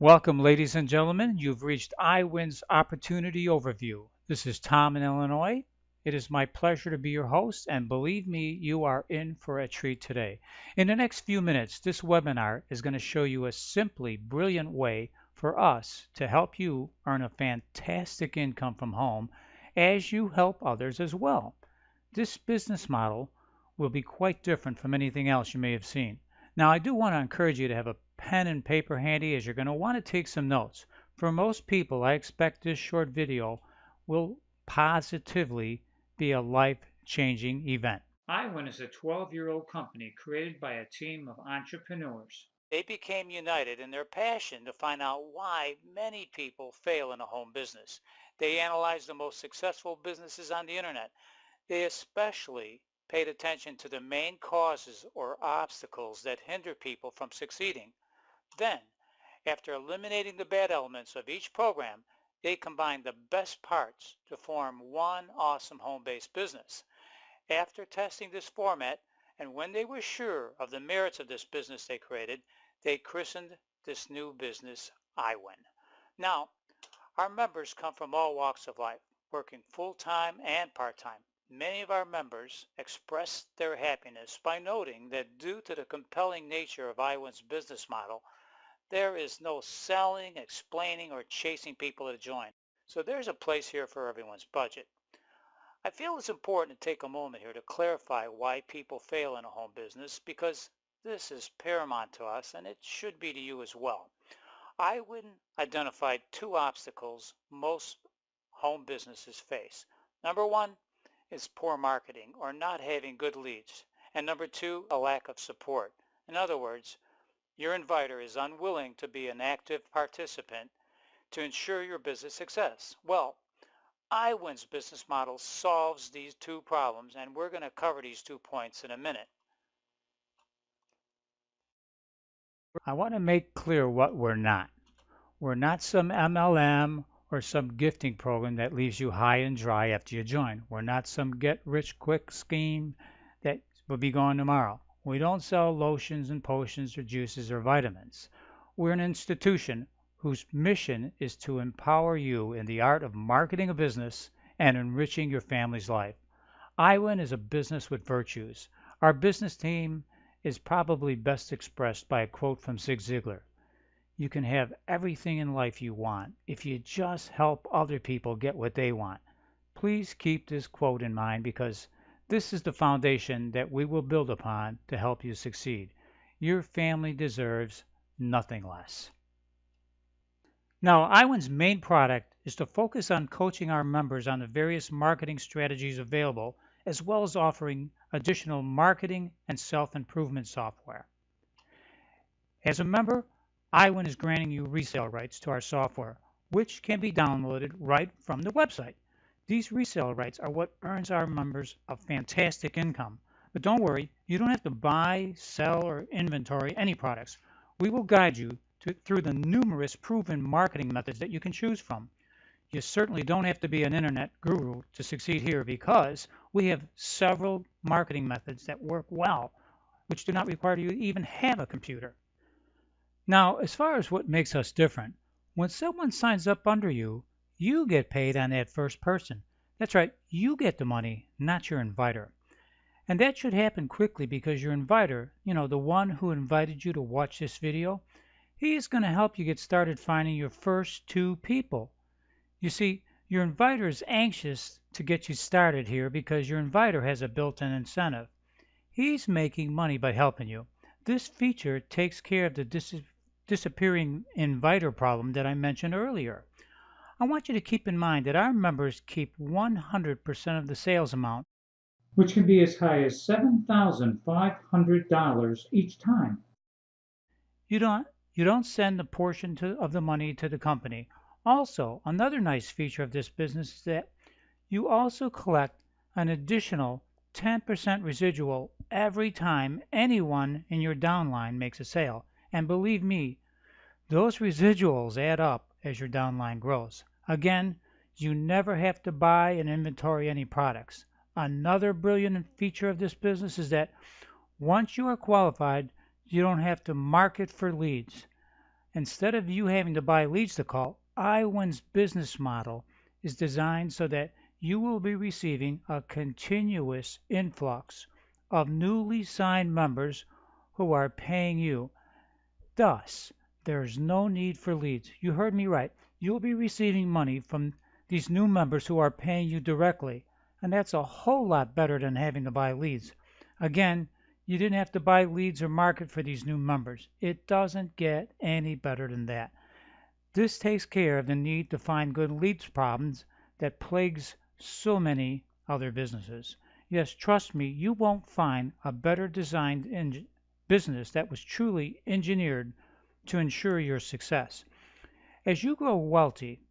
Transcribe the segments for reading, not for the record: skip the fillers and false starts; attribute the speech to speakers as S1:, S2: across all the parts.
S1: Welcome, ladies and gentlemen. You've reached iWin's Opportunity Overview. This is Tom in Illinois. It is my pleasure to be your host, and believe me, you are in for a treat today. In the next few minutes, this webinar is going to show you a simply brilliant way for us to help you earn a fantastic income from home as you help others as well. This business model will be quite different from anything else you may have seen. Now, I do want to encourage you to have a pen and paper handy as you're going to want to take some notes. For most people, I expect this short video will positively be a life-changing event. iWin is a 12-year-old company created by a team of entrepreneurs. They became united in their passion to find out why many people fail in a home business. They analyzed the most successful businesses on the internet. They especially paid attention to the main causes or obstacles that hinder people from succeeding. Then, after eliminating the bad elements of each program, they combined the best parts to form one awesome home-based business. After testing this format, and when they were sure of the merits of this business they created, they christened this new business iWin. Now, our members come from all walks of life, working full-time and part-time. Many of our members expressed their happiness by noting that due to the compelling nature of iWin's business model, there is no selling, explaining, or chasing people to join. So there's a place here for everyone's budget. I feel it's important to take a moment here to clarify why people fail in a home business, because this is paramount to us and it should be to you as well. iWin identified two obstacles most home businesses face. Number one is poor marketing or not having good leads. And number two, a lack of support. In other words, your inviter is unwilling to be an active participant to ensure your business success. Well, iWin's business model solves these two problems, and we're going to cover these 2 points in a minute. I want to make clear what we're not. We're not some MLM or some gifting program that leaves you high and dry after you join. We're not some get-rich-quick scheme that will be gone tomorrow. We don't sell lotions and potions or juices or vitamins. We're an institution whose mission is to empower you in the art of marketing a business and enriching your family's life. iWin is a business with virtues. Our business team is probably best expressed by a quote from Zig Ziglar. You can have everything in life you want if you just help other people get what they want. Please keep this quote in mind because this is the foundation that we will build upon to help you succeed. Your family deserves nothing less. Now, iWin's main product is to focus on coaching our members on the various marketing strategies available, as well as offering additional marketing and self-improvement software. As a member, iWin is granting you resale rights to our software, which can be downloaded right from the website. These resale rights are what earns our members a fantastic income. But don't worry, you don't have to buy, sell, or inventory any products. We will guide you through the numerous proven marketing methods that you can choose from. You certainly don't have to be an internet guru to succeed here because we have several marketing methods that work well, which do not require you to even have a computer. Now, as far as what makes us different, when someone signs up under you, you get paid on that first person. That's right, you get the money, not your inviter. And that should happen quickly because your inviter, the one who invited you to watch this video, he is going to help you get started finding your first two people. You see, your inviter is anxious to get you started here because your inviter has a built-in incentive. He's making money by helping you. This feature takes care of the disappearing inviter problem that I mentioned earlier. I want you to keep in mind that our members keep 100% of the sales amount, which can be as high as $7,500 each time. You don't send a portion of the money to the company. Also, another nice feature of this business is that you also collect an additional 10% residual every time anyone in your downline makes a sale. And believe me, those residuals add up as your downline grows. Again, you never have to buy and inventory any products. Another brilliant feature of this business is that once you are qualified, you don't have to market for leads. Instead of you having to buy leads to call, iWin's business model is designed so that you will be receiving a continuous influx of newly signed members who are paying you. Thus, there is no need for leads. You heard me right. You'll be receiving money from these new members who are paying you directly, and that's a whole lot better than having to buy leads. Again, you didn't have to buy leads or market for these new members. It doesn't get any better than that. This takes care of the need to find good leads problems that plagues so many other businesses. Yes, trust me, you won't find a better designed business that was truly engineered to ensure your success. As you grow wealthy,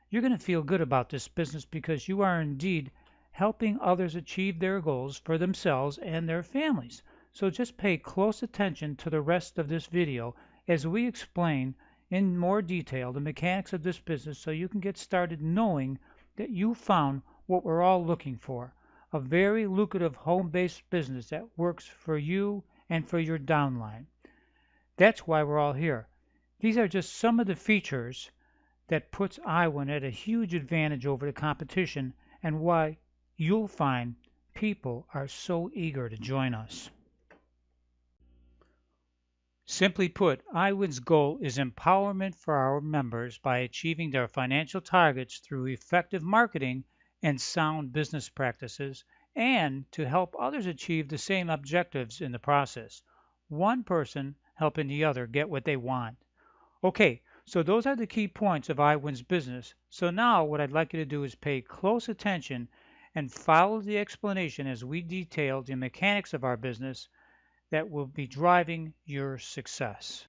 S1: you're going to feel good about this business because you are indeed helping others achieve their goals for themselves and their families. So just pay close attention to the rest of this video as we explain in more detail the mechanics of this business so you can get started knowing that you found what we're all looking for, a very lucrative home-based business that works for you and for your downline. That's why we're all here. These are just some of the features that puts iWin at a huge advantage over the competition and why you'll find people are so eager to join us. Simply put, iWin's goal is empowerment for our members by achieving their financial targets through effective marketing and sound business practices, and to help others achieve the same objectives in the process. One person helping the other get what they want. Okay, so those are the key points of iWin's business. So now what I'd like you to do is pay close attention and follow the explanation as we detail the mechanics of our business that will be driving your success.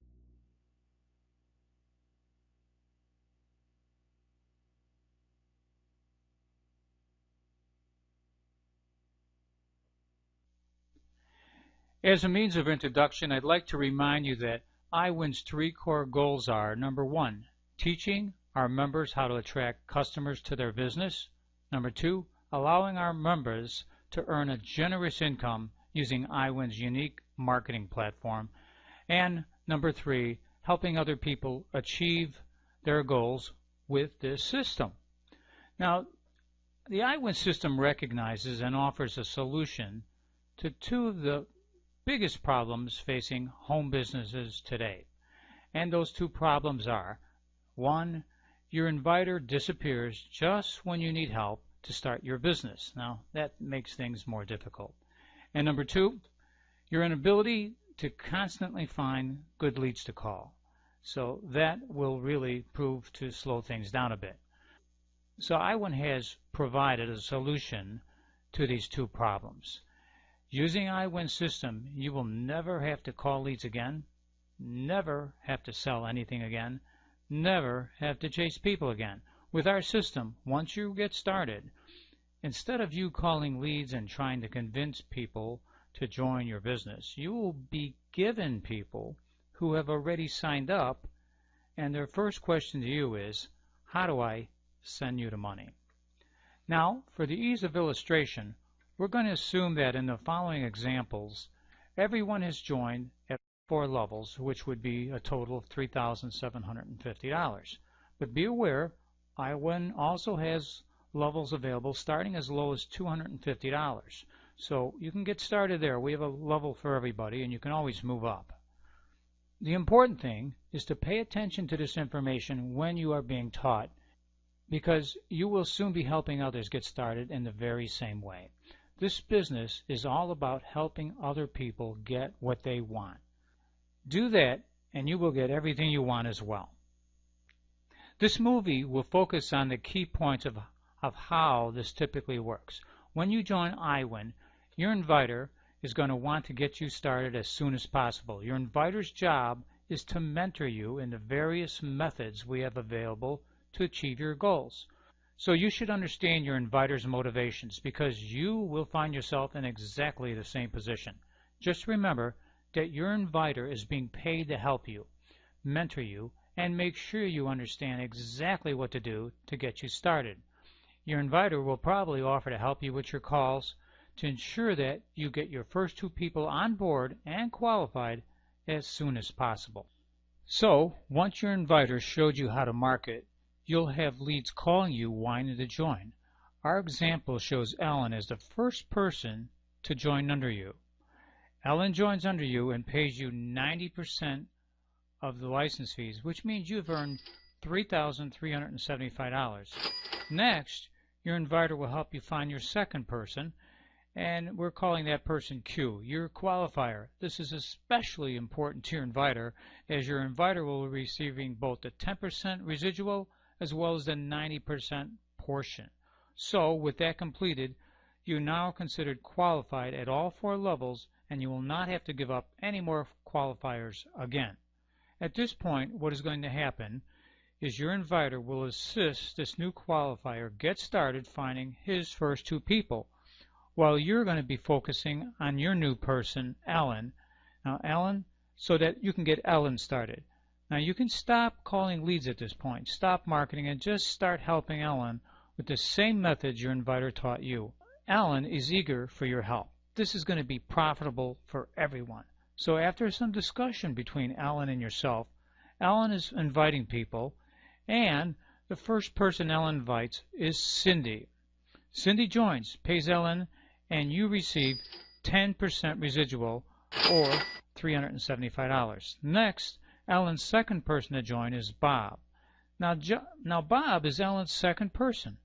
S1: As a means of introduction, I'd like to remind you that iWin's three core goals are: number one, teaching our members how to attract customers to their business; number two, allowing our members to earn a generous income using iWin's unique marketing platform; and number three, helping other people achieve their goals with this system. Now, the iWin system recognizes and offers a solution to two of the biggest problems facing home businesses today. And those two problems are: one, your inviter disappears just when you need help to start your business. Now, that makes things more difficult. And number two, your inability to constantly find good leads to call. So that will really prove to slow things down a bit. So iWin has provided a solution to these two problems. Using iWin's system, you will never have to call leads again, never have to sell anything again, never have to chase people again. With our system, once you get started, instead of you calling leads and trying to convince people to join your business, you will be given people who have already signed up, and their first question to you is, how do I send you the money? Now, for the ease of illustration, we're going to assume that in the following examples, everyone has joined at 4 levels, which would be a total of $3,750. But be aware, iWin also has levels available starting as low as $250. So you can get started there. We have a level for everybody, and you can always move up. The important thing is to pay attention to this information when you are being taught, because you will soon be helping others get started in the very same way. This business is all about helping other people get what they want. Do that, and you will get everything you want as well. This movie will focus on the key points of how this typically works. When you join iWin, your inviter is going to want to get you started as soon as possible. Your inviter's job is to mentor you in the various methods we have available to achieve your goals. So you should understand your inviter's motivations, because you will find yourself in exactly the same position. Just remember that your inviter is being paid to help you, mentor you, and make sure you understand exactly what to do to get you started. Your inviter will probably offer to help you with your calls to ensure that you get your first 2 people on board and qualified as soon as possible. So, once your inviter showed you how to market, you'll have leads calling you wanting to join. Our example shows Ellen as the first person to join under you. Ellen joins under you and pays you 90% of the license fees, which means you've earned $3,375. Next, your inviter will help you find your second person, and we're calling that person Q, your qualifier. This is especially important to your inviter, as your inviter will be receiving both the 10% residual as well as the 90% portion. So, with that completed, you now are considered qualified at all 4 levels, and you will not have to give up any more qualifiers again. At this point, what is going to happen is your inviter will assist this new qualifier get started finding his first 2 people, while you're going to be focusing on your new person, Ellen. Now, Ellen, so that you can get Ellen started. Now, you can stop calling leads at this point, stop marketing, and just start helping Ellen with the same methods your inviter taught you. Ellen is eager for your help. This is going to be profitable for everyone. So after some discussion between Ellen and yourself, Ellen is inviting people, and the first person Ellen invites is Cindy. Cindy joins, pays Ellen, and you receive 10% residual, or $375. Next, Ellen's second person to join is Bob. Now Bob is Ellen's second person,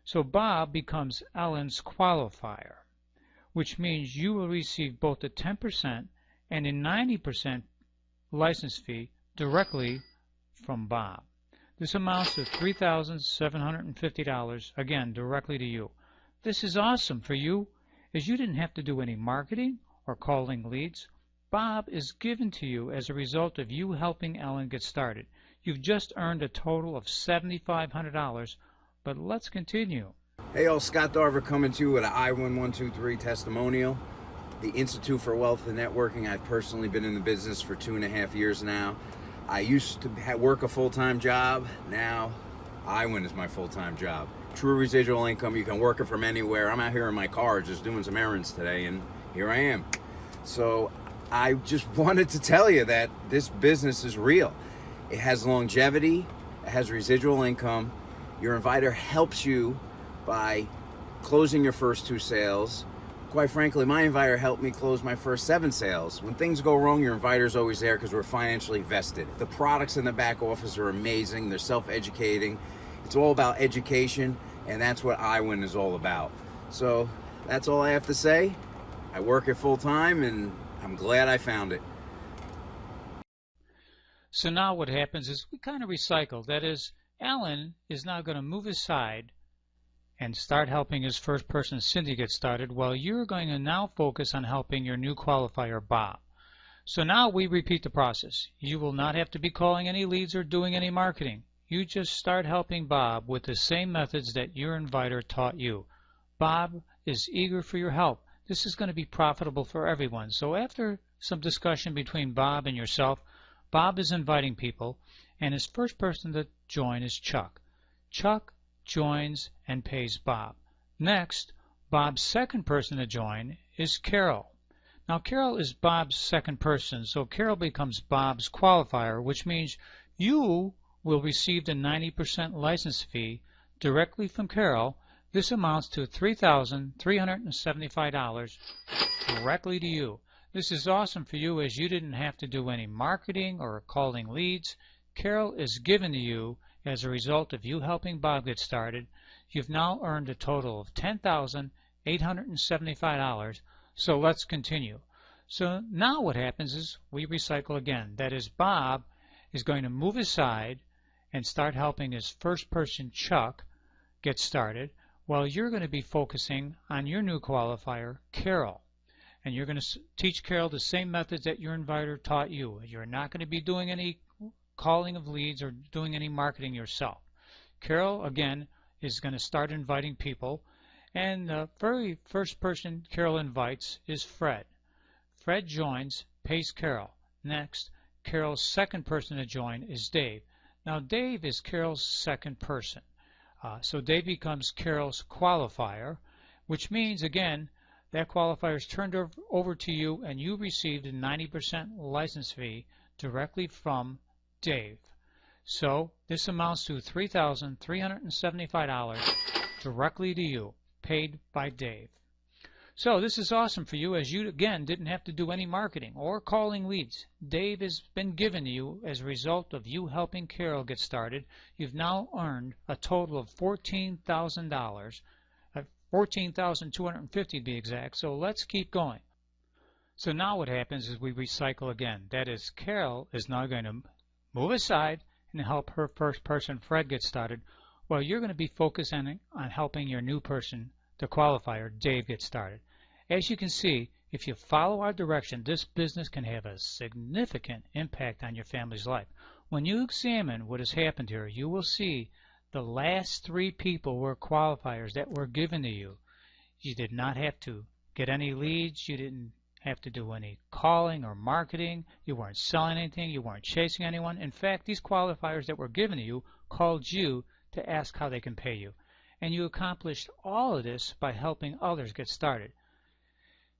S1: so Bob becomes Ellen's qualifier, which means you will receive both the 10% and a 90% license fee directly from Bob. This amounts to $3,750, again, directly to you. This is awesome for you, as you didn't have to do any marketing or calling leads. Bob is given to you as a result of you helping Ellen get started. You've just earned a total of $7,500, but let's continue.
S2: Hey all, Scott Darver coming to you with an iwin123 testimonial. The Institute for Wealth and Networking. I've personally been in the business for 2.5 years now. I used to work a full-time job. Now, iWin is my full-time job. True residual income. You can work it from anywhere. I'm out here in my car just doing some errands today, and here I am. So I just wanted to tell you that this business is real. It has longevity. It has residual income. Your inviter helps you by closing your first 2 sales. Quite frankly, my inviter helped me close my first 7 sales. When things go wrong, your inviter's always there because we're financially vested. The products in the back office are amazing. They're self-educating. It's all about education, and that's what iWin is all about. So that's all I have to say. I work it full time, and I'm glad I found it.
S1: So now what happens is we kind of recycle. That is, Alan is now going to move aside and start helping his first person, Cindy, get started, while you're going to now focus on helping your new qualifier, Bob. So now we repeat the process. You will not have to be calling any leads or doing any marketing. You just start helping Bob with the same methods that your inviter taught you. Bob is eager for your help. This is going to be profitable for everyone. So after some discussion between Bob and yourself, Bob is inviting people, and his first person to join is Chuck. Chuck joins and pays Bob. Next, Bob's second person to join is Carol. Now, Carol is Bob's second person, so Carol becomes Bob's qualifier, which means you will receive the 90% license fee directly from Carol. This amounts to $3,375 directly to you. This is awesome for you, as you didn't have to do any marketing or calling leads. Carol is given to you as a result of you helping Bob get started. You've now earned a total of $10,875. So let's continue. So now what happens is we recycle again. That is, Bob is going to move aside and start helping his first person, Chuck, get started, while you're going to be focusing on your new qualifier, Carol. And you're going to teach Carol the same methods that your inviter taught you. You're not going to be doing any calling of leads or doing any marketing yourself. Carol, again, is going to start inviting people. And the very first person Carol invites is Fred. Fred joins, pays Carol. Next, Carol's second person to join is Dave. Now, Dave is Carol's second person. So Dave becomes Carol's qualifier, which means, again, that qualifier is turned over to you, and you received a 90% license fee directly from Dave. So this amounts to $3,375 directly to you, paid by Dave. So this is awesome for you, as you again didn't have to do any marketing or calling leads. Dave has been given to you as a result of you helping Carol get started. You've now earned a total of $14,000, $14,250 to be exact. So let's keep going. So now what happens is we recycle again. That is, Carol is now going to move aside and help her first person, Fred, get started, while you're going to be focused on helping your new person, the qualifier, Dave, get started. As you can see, if you follow our direction, this business can have a significant impact on your family's life. When you examine what has happened here, you will see the last three people were qualifiers that were given to you. You did not have to get any leads. You didn't have to do any calling or marketing. You weren't selling anything. You weren't chasing anyone. In fact, these qualifiers that were given to you called you to ask how they can pay you. And you accomplished all of this by helping others get started.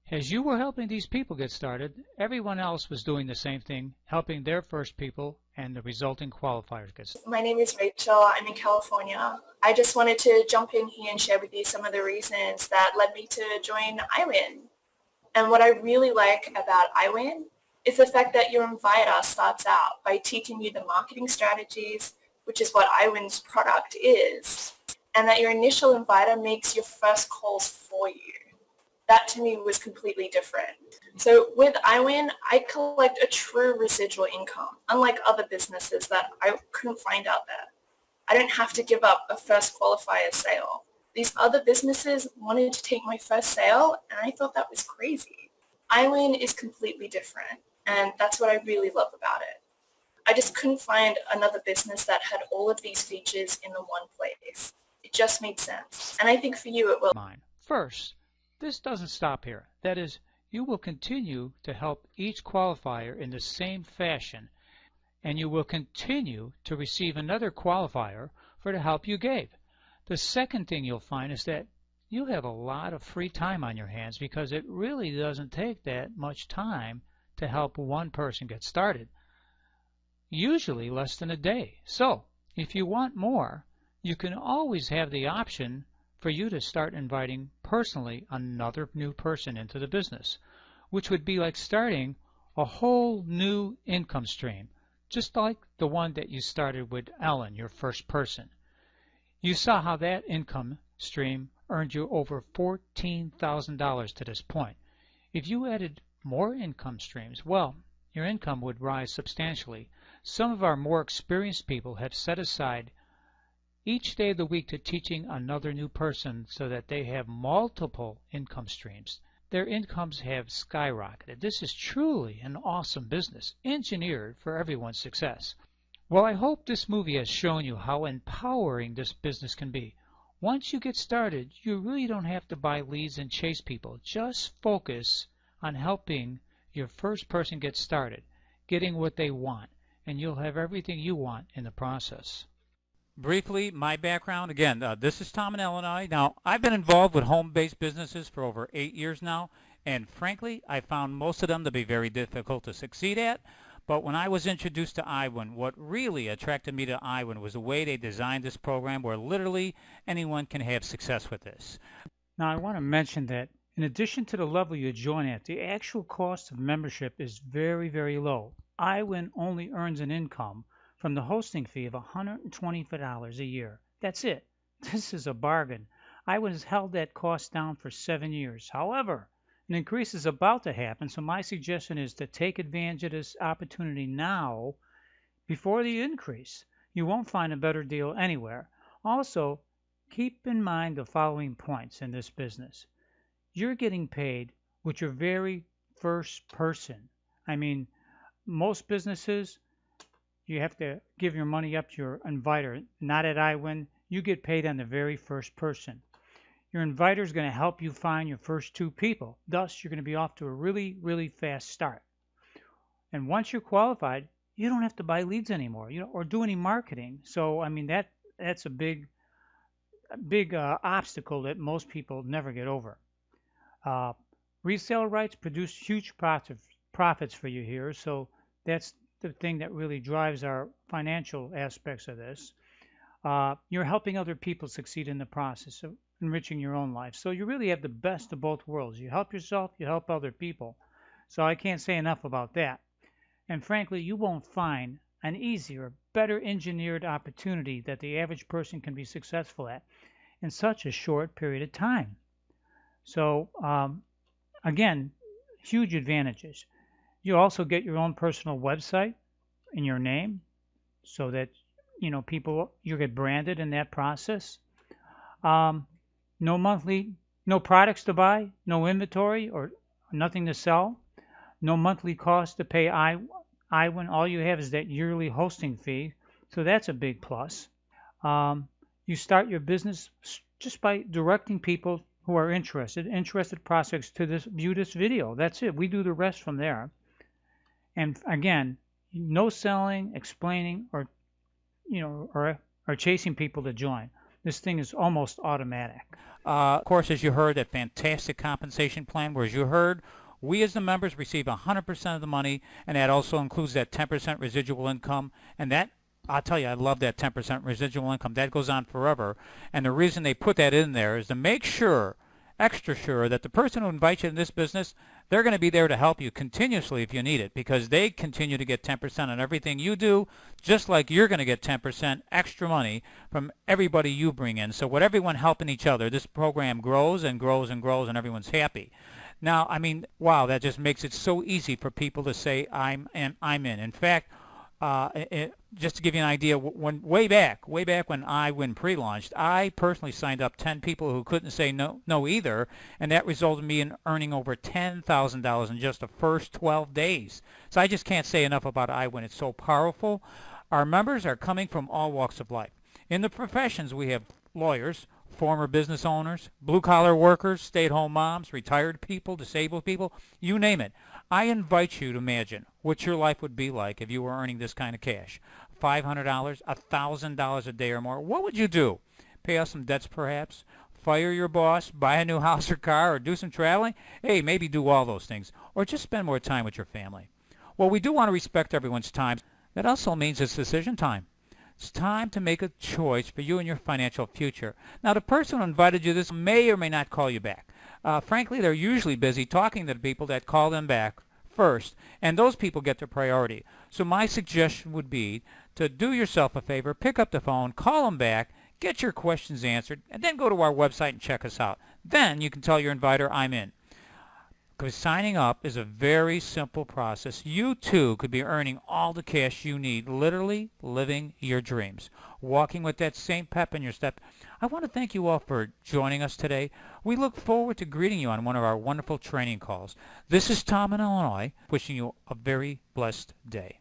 S1: As you were helping these people get started, everyone else was doing the same thing, helping their first people and the resulting qualifiers get started.
S3: My name is Rachel. I'm in California. I just wanted to jump in here and share with you some of the reasons that led me to join iWin. And what I really like about iWin is the fact that your inviter starts out by teaching you the marketing strategies, which is what iWin's product is, and that your initial inviter makes your first calls for you. That to me was completely different. So with iWin, I collect a true residual income, unlike other businesses that I couldn't find out there. I don't have to give up a first qualifier sale. These other businesses wanted to take my first sale, and I thought that was crazy. iWin is completely different, and that's what I really love about it. I just couldn't find another business that had all of these features in the one place. It just made sense, and I think for you it will.
S1: First, this doesn't stop here. That is, you will continue to help each qualifier in the same fashion, and you will continue to receive another qualifier for the help you gave. The second thing you'll find is that you have a lot of free time on your hands, because it really doesn't take that much time to help one person get started. Usually less than a day. So, if you want more, you can always have the option for you to start inviting personally another new person into the business, which would be like starting a whole new income stream, just like the one that you started with Ellen, your first person. You saw how that income stream earned you over $14,000 to this point. If you added more income streams, well, your income would rise substantially. Some of our more experienced people have set aside each day of the week to teaching another new person so that they have multiple income streams. Their incomes have skyrocketed. This is truly an awesome business, engineered for everyone's success. Well, I hope this movie has shown you how empowering this business can be. Once you get started, you really don't have to buy leads and chase people. Just focus on helping your first person get started, getting what they want, and you'll have everything you want in the process. Briefly, my background, again, this is Tom in Illinois. Now, I've been involved with home-based businesses for over 8 years now, and frankly, I found most of them to be very difficult to succeed at. But when I was introduced to iWin, what really attracted me to iWin was the way they designed this program, where literally anyone can have success with this. Now, I want to mention that in addition to the level you join at, the actual cost of membership is very, very low. iWin only earns an income from the hosting fee of $125 a year. That's it. This is a bargain. iWin has held that cost down for 7 years. However, an increase is about to happen, so my suggestion is to take advantage of this opportunity now before the increase. You won't find a better deal anywhere. Also, keep in mind the following points in this business. You're getting paid with your very first person. I mean, most businesses, you have to give your money up to your inviter. Not at iWin. You get paid on the very first person. Your inviter is going to help you find your first two people. Thus, you're going to be off to a really, really fast start. And once you're qualified, you don't have to buy leads anymore, or do any marketing. So, I mean, that's a big obstacle that most people never get over. Resale rights produce huge profits for you here. So that's the thing that really drives our financial aspects of this. You're helping other people succeed in the process of enriching your own life. So you really have the best of both worlds. You help yourself, you help other people. So I can't say enough about that. And frankly, you won't find an easier, better engineered opportunity that the average person can be successful at in such a short period of time. So again, huge advantages. You also get your own personal website in your name so that people, you get branded in that process. No products to buy, no inventory or nothing to sell, no monthly cost to pay iWin. All you have is that yearly hosting fee, so that's a big plus. You start your business just by directing people who are interested prospects to view this video. That's it. We do the rest from there. And again, no selling, explaining, or chasing people to join. This thing is almost automatic.
S4: Of course, as you heard, that fantastic compensation plan, where as you heard, we as the members receive 100% of the money, and that also includes that 10% residual income. And that, I'll tell you, I love that 10% residual income. That goes on forever. And the reason they put that in there is to make sure, extra sure, that the person who invites you in this business, they're going to be there to help you continuously if you need it, because they continue to get 10% on everything you do, just like you're going to get 10% extra money from everybody you bring in. So with everyone helping each other, this program grows and grows and grows, and everyone's happy. Now, I mean, wow, that just makes it so easy for people to say, I'm in. In fact, just to give you an idea, way back when IWIN pre-launched, I personally signed up 10 people who couldn't say no either, and that resulted in me in earning over $10,000 in just the first 12 days. So I just can't say enough about IWIN. It's so powerful. Our members are coming from all walks of life. In the professions, we have lawyers, former business owners, blue-collar workers, stay-at-home moms, retired people, disabled people, you name it. I invite you to imagine what your life would be like if you were earning this kind of cash. $500, $1,000 a day or more. What would you do? Pay off some debts perhaps? Fire your boss? Buy a new house or car? Or do some traveling? Hey, maybe do all those things. Or just spend more time with your family. Well, we do want to respect everyone's time. That also means it's decision time. It's time to make a choice for you and your financial future. Now, the person who invited you this may or may not call you back. Frankly, they're usually busy talking to the people that call them back first, and those people get the priority. So my suggestion would be to do yourself a favor, pick up the phone, call them back, get your questions answered, and then go to our website and check us out. Then you can tell your inviter, I'm in. Because signing up is a very simple process. You too could be earning all the cash you need, literally living your dreams, walking with that same pep in your step. I want to thank you all for joining us today. We look forward to greeting you on one of our wonderful training calls. This is Tom in Illinois, wishing you a very blessed day.